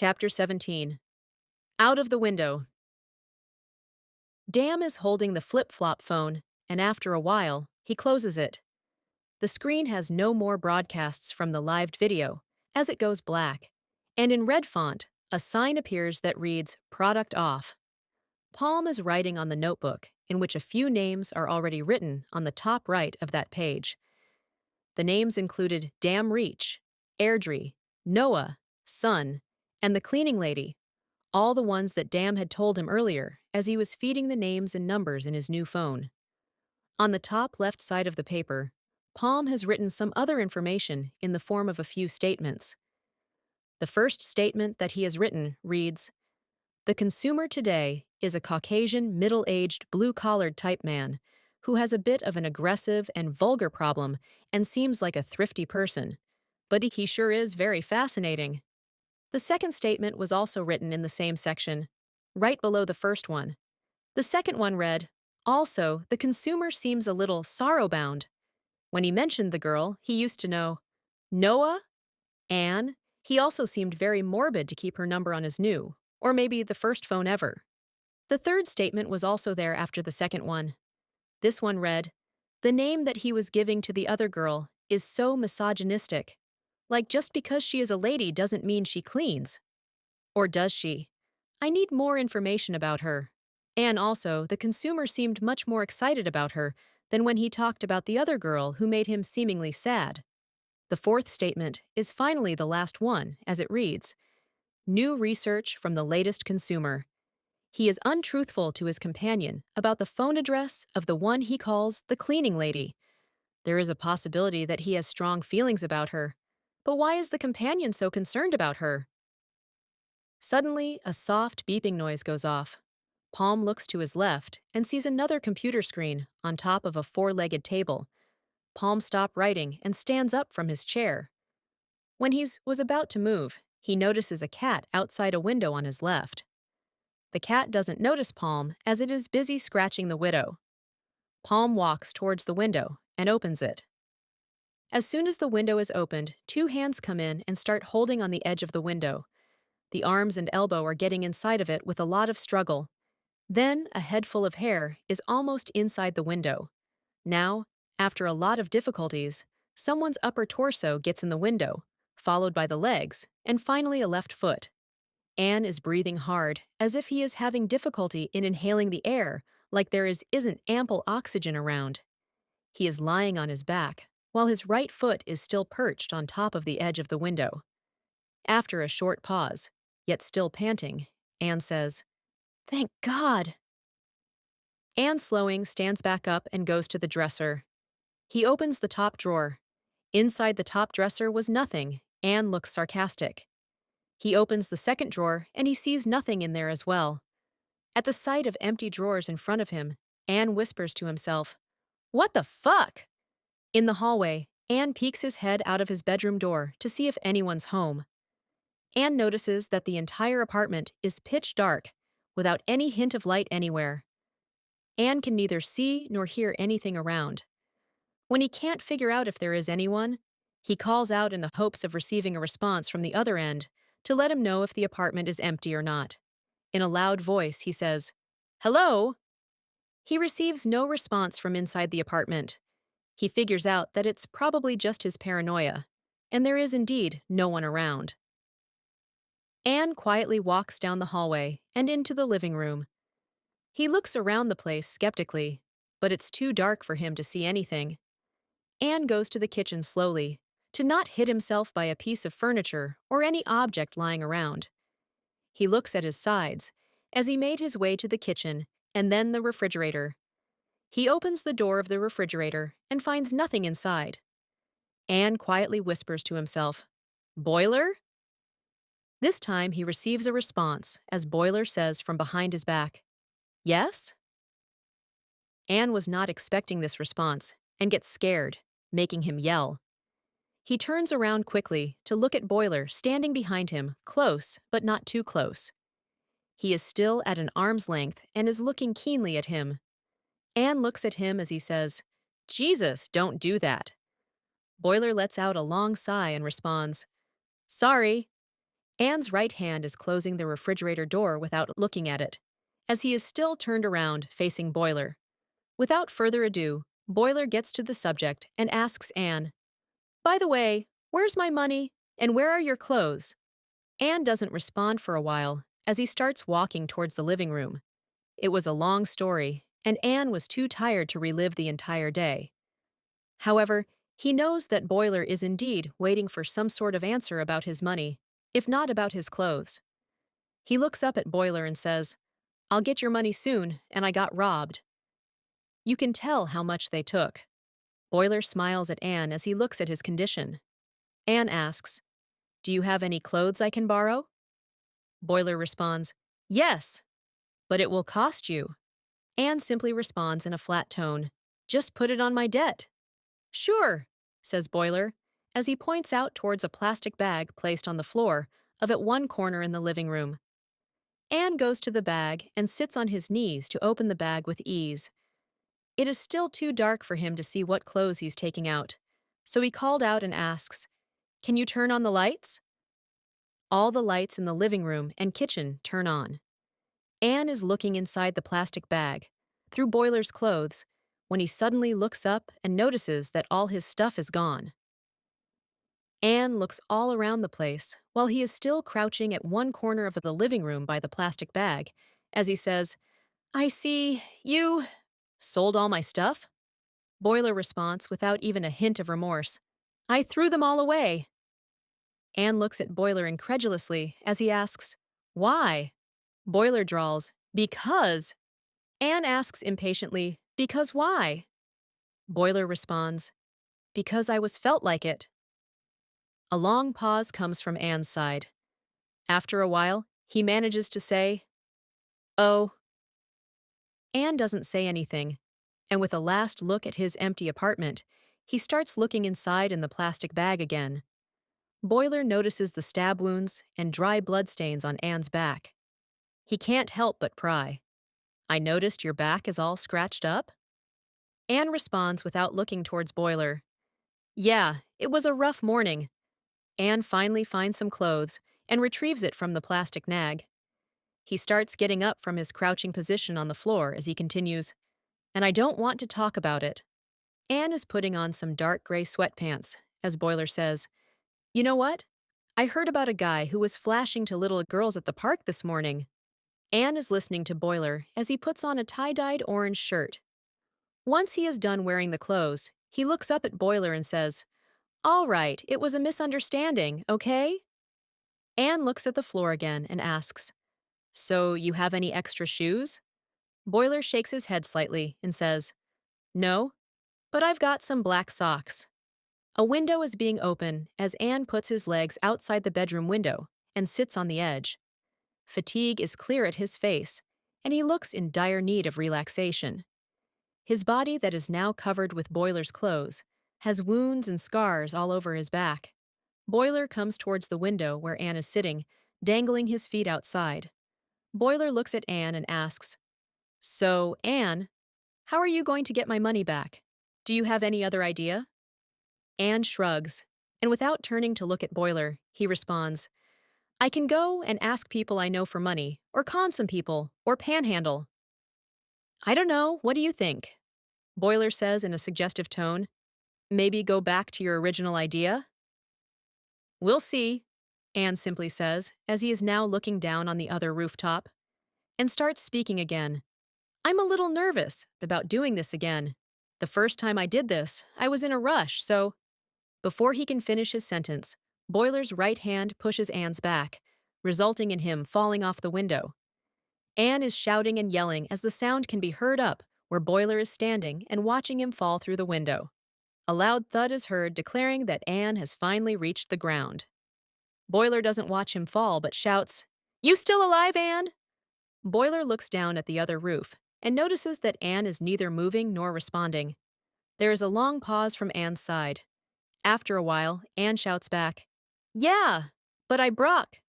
Chapter 17. Out of the Window. Dan is holding the flip-flop phone, and after a while, he closes it. The screen has no more broadcasts from the live video, as it goes black, and in red font, a sign appears that reads, Product Off. Palm is writing on the notebook, in which a few names are already written on the top right of that page. The names included Dam Reach, Airdrie, Noah, Sun, and the cleaning lady, all the ones that Dam had told him earlier as he was feeding the names and numbers in his new phone. On the top left side of the paper, Palm has written some other information in the form of a few statements. The first statement that he has written reads, The consumer today is a Caucasian, middle-aged, blue-collared type man who has a bit of an aggressive and vulgar problem and seems like a thrifty person. But he sure is very fascinating. The second statement was also written in the same section, right below the first one. The second one read, Also, the consumer seems a little sorrow-bound. When he mentioned the girl he used to know, Noah, Anne, he also seemed very morbid to keep her number on his new, or maybe the first phone ever. The third statement was also there after the second one. This one read, The name that he was giving to the other girl is so misogynistic. Like just because she is a lady doesn't mean she cleans. Or does she? I need more information about her. And also, the consumer seemed much more excited about her than when he talked about the other girl who made him seemingly sad. The fourth statement is finally the last one, as it reads, New research from the latest consumer. He is untruthful to his companion about the phone address of the one he calls the cleaning lady. There is a possibility that he has strong feelings about her. But why is the companion so concerned about her? Suddenly, a soft beeping noise goes off. Palm looks to his left and sees another computer screen on top of a four-legged table. Palm stops writing and stands up from his chair. When he was about to move, he notices a cat outside a window on his left. The cat doesn't notice Palm as it is busy scratching the window. Palm walks towards the window and opens it. As soon as the window is opened, two hands come in and start holding on the edge of the window. The arms and elbow are getting inside of it with a lot of struggle. Then, a head full of hair is almost inside the window. Now, after a lot of difficulties, someone's upper torso gets in the window, followed by the legs, and finally a left foot. Anne is breathing hard, as if he is having difficulty in inhaling the air, like there isn't ample oxygen around. He is lying on his back, while his right foot is still perched on top of the edge of the window. After a short pause, yet still panting, Anne says, Thank God! Anne, slowing, stands back up and goes to the dresser. He opens the top drawer. Inside the top dresser was nothing. Anne looks sarcastic. He opens the second drawer and he sees nothing in there as well. At the sight of empty drawers in front of him, Anne whispers to himself, What the fuck? In the hallway, Anne peeks his head out of his bedroom door to see if anyone's home. Anne notices that the entire apartment is pitch dark, without any hint of light anywhere. Anne can neither see nor hear anything around. When he can't figure out if there is anyone, he calls out in the hopes of receiving a response from the other end to let him know if the apartment is empty or not. In a loud voice, he says, Hello? He receives no response from inside the apartment. He figures out that it's probably just his paranoia, and there is indeed no one around. Anne quietly walks down the hallway and into the living room. He looks around the place skeptically, but it's too dark for him to see anything. Anne goes to the kitchen slowly, to not hit himself by a piece of furniture or any object lying around. He looks at his sides, as he made his way to the kitchen and then the refrigerator. He opens the door of the refrigerator and finds nothing inside. Anne quietly whispers to himself, Boiler? This time he receives a response as Boiler says from behind his back, Yes? Anne was not expecting this response and gets scared, making him yell. He turns around quickly to look at Boiler standing behind him, close but not too close. He is still at an arm's length and is looking keenly at him. Anne looks at him as he says, Jesus, don't do that. Boiler lets out a long sigh and responds, Sorry. Anne's right hand is closing the refrigerator door without looking at it, as he is still turned around, facing Boiler. Without further ado, Boiler gets to the subject and asks Anne, "By the way, where's my money? And where are your clothes?" Anne doesn't respond for a while, as he starts walking towards the living room. It was a long story, and Anne was too tired to relive the entire day. However, he knows that Boiler is indeed waiting for some sort of answer about his money, if not about his clothes. He looks up at Boiler and says, "I'll get your money soon, and I got robbed." You can tell how much they took. Boiler smiles at Anne as he looks at his condition. Anne asks, "Do you have any clothes I can borrow?" Boiler responds, "Yes, but it will cost you." Anne simply responds in a flat tone, "Just put it on my debt." "Sure," says Boiler, as he points out towards a plastic bag placed on the floor of at one corner in the living room. Anne goes to the bag and sits on his knees to open the bag with ease. It is still too dark for him to see what clothes he's taking out, so he called out and asks, "Can you turn on the lights?" All the lights in the living room and kitchen turn on. Anne is looking inside the plastic bag, through Boiler's clothes, when he suddenly looks up and notices that all his stuff is gone. Anne looks all around the place while he is still crouching at one corner of the living room by the plastic bag, as he says, "I see you sold all my stuff?" Boiler responds without even a hint of remorse, "I threw them all away." Anne looks at Boiler incredulously as he asks, "Why?" Boiler drawls, "Because." Anne asks impatiently, "Because why?" Boiler responds, "Because I was felt like it." A long pause comes from Anne's side. After a while, he manages to say, "Oh." Anne doesn't say anything, and with a last look at his empty apartment, he starts looking inside in the plastic bag again. Boiler notices the stab wounds and dry bloodstains on Anne's back. He can't help but pry. "I noticed your back is all scratched up?" Anne responds without looking towards Boiler, "Yeah, it was a rough morning." Anne finally finds some clothes and retrieves it from the plastic nag. He starts getting up from his crouching position on the floor as he continues, "And I don't want to talk about it." Anne is putting on some dark gray sweatpants, as Boiler says, "You know what? I heard about a guy who was flashing to little girls at the park this morning." Anne is listening to Boiler as he puts on a tie-dyed orange shirt. Once he is done wearing the clothes, he looks up at Boiler and says, "All right, it was a misunderstanding, okay?" Anne looks at the floor again and asks, "So you have any extra shoes?" Boiler shakes his head slightly and says, "No, but I've got some black socks." A window is being opened as Anne puts his legs outside the bedroom window and sits on the edge. Fatigue is clear at his face, and he looks in dire need of relaxation. His body, that is now covered with Boiler's clothes, has wounds and scars all over his back. Boiler comes towards the window where Anne is sitting, dangling his feet outside. Boiler looks at Anne and asks, "So, Anne, how are you going to get my money back? Do you have any other idea?" Anne shrugs, and without turning to look at Boiler, he responds, "I can go and ask people I know for money, or con some people, or panhandle." "I don't know, what do you think?" Boiler says in a suggestive tone. "Maybe go back to your original idea?" "We'll see," Anne simply says, as he is now looking down on the other rooftop, and starts speaking again. "I'm a little nervous about doing this again. The first time I did this, I was in a rush, so—" Before he can finish his sentence, Boiler's right hand pushes Anne's back, resulting in him falling off the window. Anne is shouting and yelling as the sound can be heard up where Boiler is standing and watching him fall through the window. A loud thud is heard declaring that Anne has finally reached the ground. Boiler doesn't watch him fall but shouts, "You still alive, Anne?" Boiler looks down at the other roof and notices that Anne is neither moving nor responding. There is a long pause from Anne's side. After a while, Anne shouts back, "Yeah, but I broke."